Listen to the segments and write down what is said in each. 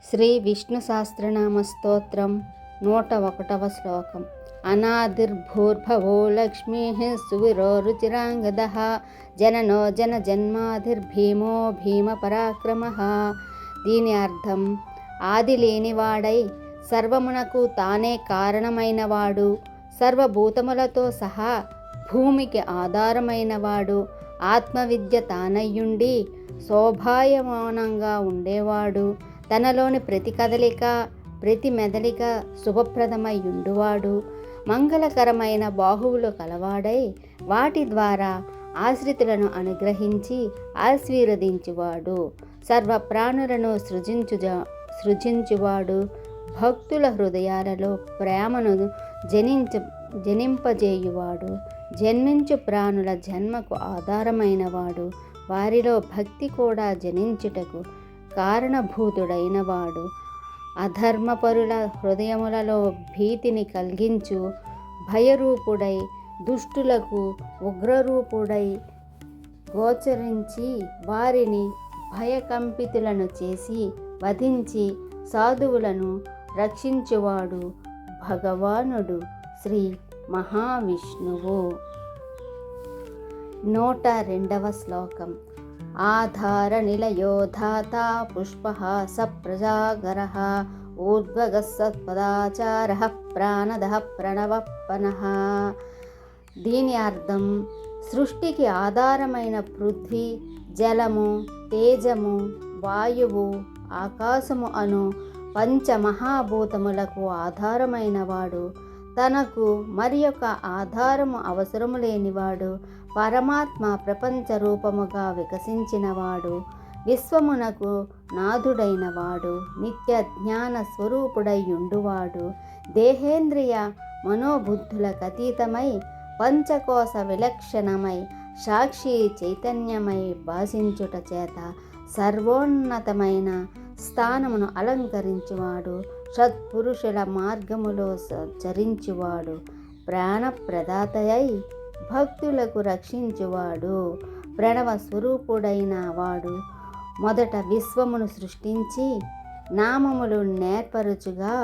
శ్రీ విష్ణు సహస్రనామ స్తోత్రం 101వ శ్లోకం. అనాదిర్భూర్భవో లక్ష్మీ సువిరో రుచిరాంగదః జననో జన్మాదిర్భీమో భీమ పరాక్రమ. దీని అర్థం, ఆది లేనివాడై సర్వమునకు తానే కారణమైనవాడు, సర్వభూతములతో సహా భూమికి ఆధారమైనవాడు, ఆత్మవిద్య తానయ్యుండి శోభాయమానంగా ఉండేవాడు, తనలోని ప్రతి కదలిక ప్రతి మెదలిక శుభప్రదమయ్యుండువాడు, మంగళకరమైన బాహువులు కలవాడై వాటి ద్వారా ఆశ్రితులను అనుగ్రహించి ఆశీర్వదించువాడు, సర్వప్రాణులను సృజించువాడు, భక్తుల హృదయాలలో ప్రేమను జనింపజేయువాడు, జన్మించు ప్రాణుల జన్మకు ఆధారమైనవాడు, వారిలో భక్తి కూడా జనించుటకు కారణభూతుడైనవాడు, అధర్మపరుల హృదయములలో భీతిని కలిగించు భయరూపుడై దుష్టులకు ఉగ్రరూపుడై గోచరించి వారిని భయకంపితులను చేసి వధించి సాధువులను రక్షించువాడు భగవానుడు శ్రీ మహావిష్ణువు. 102వ శ్లోకం. ఆధార నిలయో ధాత పుష్పహాస ప్రజాగరః ఊర్ధ్వగః సత్పదాచారః ప్రాణదః ప్రణవప్పనః. దీని అర్థం, సృష్టికి ఆధారమైన పృథ్వీ, జలము, తేజము, వాయువు, ఆకాశము అను పంచమహాభూతములకు ఆధారమైనవాడు, తనకు మరి యొక్క ఆధారము అవసరము లేనివాడు, పరమాత్మ ప్రపంచ రూపముగా వికసించినవాడు, విశ్వమునకు నాథుడైనవాడు, నిత్య జ్ఞాన స్వరూపుడైయుండువాడు, దేహేంద్రియ మనోబుద్ధులకు అతీతమై పంచకోశ విలక్షణమై సాక్షి చైతన్యమై భాషించుట చేత సర్వోన్నతమైన స్థానమును అలంకరించువాడు, సత్పురుషుల మార్గములో చరించువాడు, ప్రాణప్రదాతయై భక్తులకు రక్షించువాడు, ప్రణవ స్వరూపుడైన వాడు మొదట విశ్వమును సృష్టించి నామములు నేర్పరుచుగా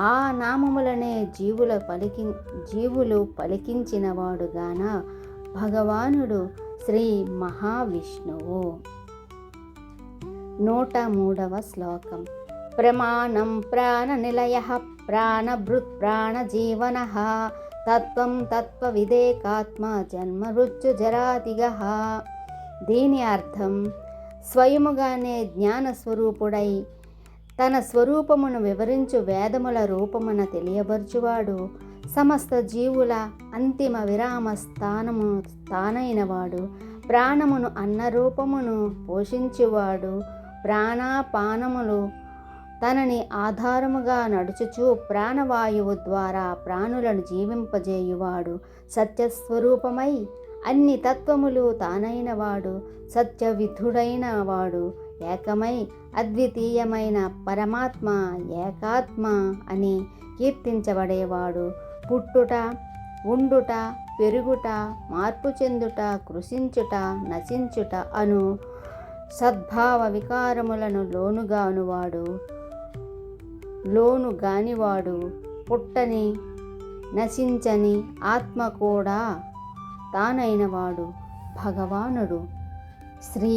ఆ నామములనే జీవులు పలికించినవాడు గాన భగవానుడు శ్రీ మహావిష్ణువు. 103వ శ్లోకం. ప్రమాణం ప్రాణనిలయః ప్రాణభృత్ ప్రాణజీవనః తత్వం తత్వవిదేకాత్మ జన్మమృత్యుజరాతిగః. దీని అర్థం, స్వయముగానే జ్ఞానస్వరూపుడై తన స్వరూపమును వివరించు వేదముల రూపమున తెలియబర్చువాడు, సమస్త జీవుల అంతిమ విరామ స్థానము తానైనవాడు, ప్రాణమును అన్నరూపమును పోషించువాడు, ప్రాణాపానములు తనని ఆధారముగా నడుచుచు ప్రాణవాయువు ద్వారా ప్రాణులను జీవింపజేయువాడు, సత్యస్వరూపమై అన్ని తత్వములు తానైనవాడు, సత్యవిధుడైన వాడు, ఏకమై అద్వితీయమైన పరమాత్మ ఏకాత్మ అని కీర్తించబడేవాడు, పుట్టుట, ఉండుట, పెరుగుట, మార్పు చెందుట, కృషించుట, నశించుట అను సద్భావ వికారములను లోనుగానివాడు, పుట్టని నశించని ఆత్మ కూడా తానైనవాడు భగవానుడు శ్రీ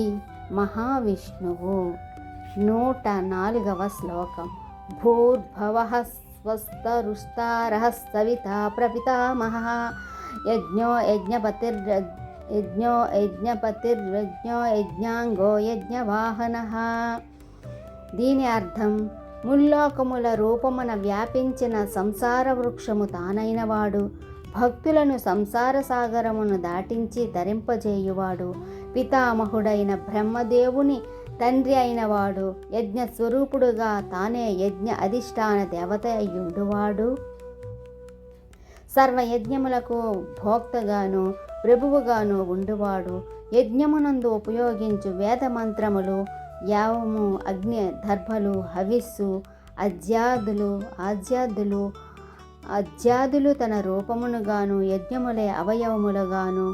మహావిష్ణువు. 104వ శ్లోకం. భూర్భువః స్వస్తరుస్తారః సవితా ప్రపితామహః యజ్ఞో యజ్ఞపతిర్యజ్ఞో యజ్ఞాంగో యజ్ఞవాహనః. దీని అర్థం, ముల్లోకముల రూపమున వ్యాపించిన సంసార వృక్షము తానైనవాడు, భక్తులను సంసార సాగరమును దాటించి తరింపజేయువాడు, పితామహుడైన బ్రహ్మదేవుని తండ్రి అయినవాడు, యజ్ఞస్వరూపుడుగా తానే యజ్ఞ అధిష్టాన దేవత అయ్యుండువాడు, సర్వయజ్ఞములకు భోక్తగాను ప్రభువుగాను ఉండువాడు, యజ్ఞమునందు ఉపయోగించు వేదమంత్రములు, యావము, అగ్ని దర్భలు, హవిస్సు, అజ్యాదులు తన రూపమునుగాను యజ్ఞములే అవయవములుగాను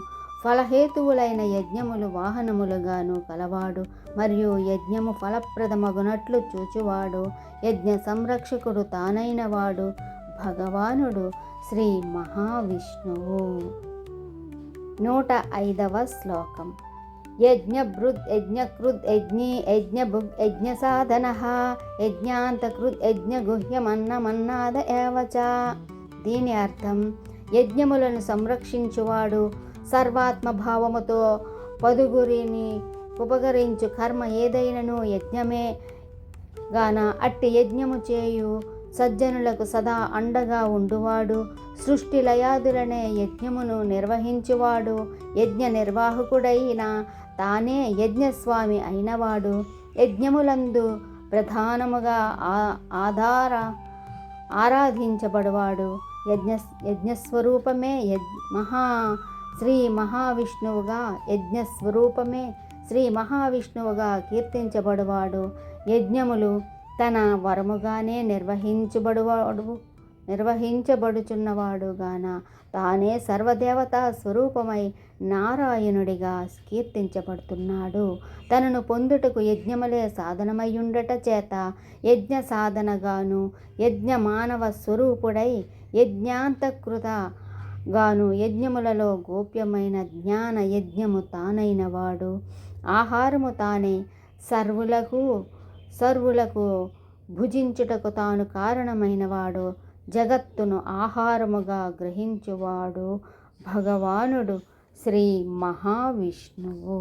ఫలహేతువులైన యజ్ఞములు వాహనములుగాను కలవాడు, మరియు యజ్ఞము ఫలప్రదమగునట్లు చూచువాడు, యజ్ఞ సంరక్షకుడు తానైనవాడు భగవానుడు శ్రీ మహావిష్ణువు. 105వ శ్లోకం. యజ్ఞభృద్ యజ్ఞకృద్ యజ్ఞీ యజ్ఞభుగ్ యజ్ఞసాధనః యజ్ఞాంతకృద్ యజ్ఞగుహ్యమన్నమన్నాద ఏవ చ. దీని అర్థం, యజ్ఞములను సంరక్షించువాడు, సర్వాత్మభావముతో పదుగురిని ఉపకరించు కర్మ ఏదైనను యజ్ఞమే గాన అట్టి యజ్ఞము చేయు సజ్జనులకు సదా అండగా ఉండువాడు, సృష్టి లయాదులనే యజ్ఞమును నిర్వహించువాడు, యజ్ఞ నిర్వాహకుడైన తానే యజ్ఞస్వామి అయినవాడు, యజ్ఞములందు ప్రధానముగా ఆరాధించబడువాడు, యజ్ఞస్వరూపమే శ్రీ మహావిష్ణువుగా శ్రీ మహావిష్ణువుగా కీర్తించబడువాడు, యజ్ఞములు తన వరముగానే నిర్వహించబడుచున్నవాడు గాన తానే సర్వదేవతా స్వరూపమై నారాయణుడిగా కీర్తించబడుతున్నాడు. తనను పొందుటకు యజ్ఞములే సాధనమయ్యుండట చేత యజ్ఞ సాధనగాను, యజ్ఞ మానవ స్వరూపుడై యజ్ఞాంతకృత గాను, యజ్ఞములలో గోప్యమైన జ్ఞాన యజ్ఞము తానైనవాడు, ఆహారము తానే సర్వులకు భుజించుటకు తాను కారణమైనవాడు, జగత్తును ఆహారముగా గ్రహించువాడు భగవానుడు శ్రీ మహావిష్ణువు.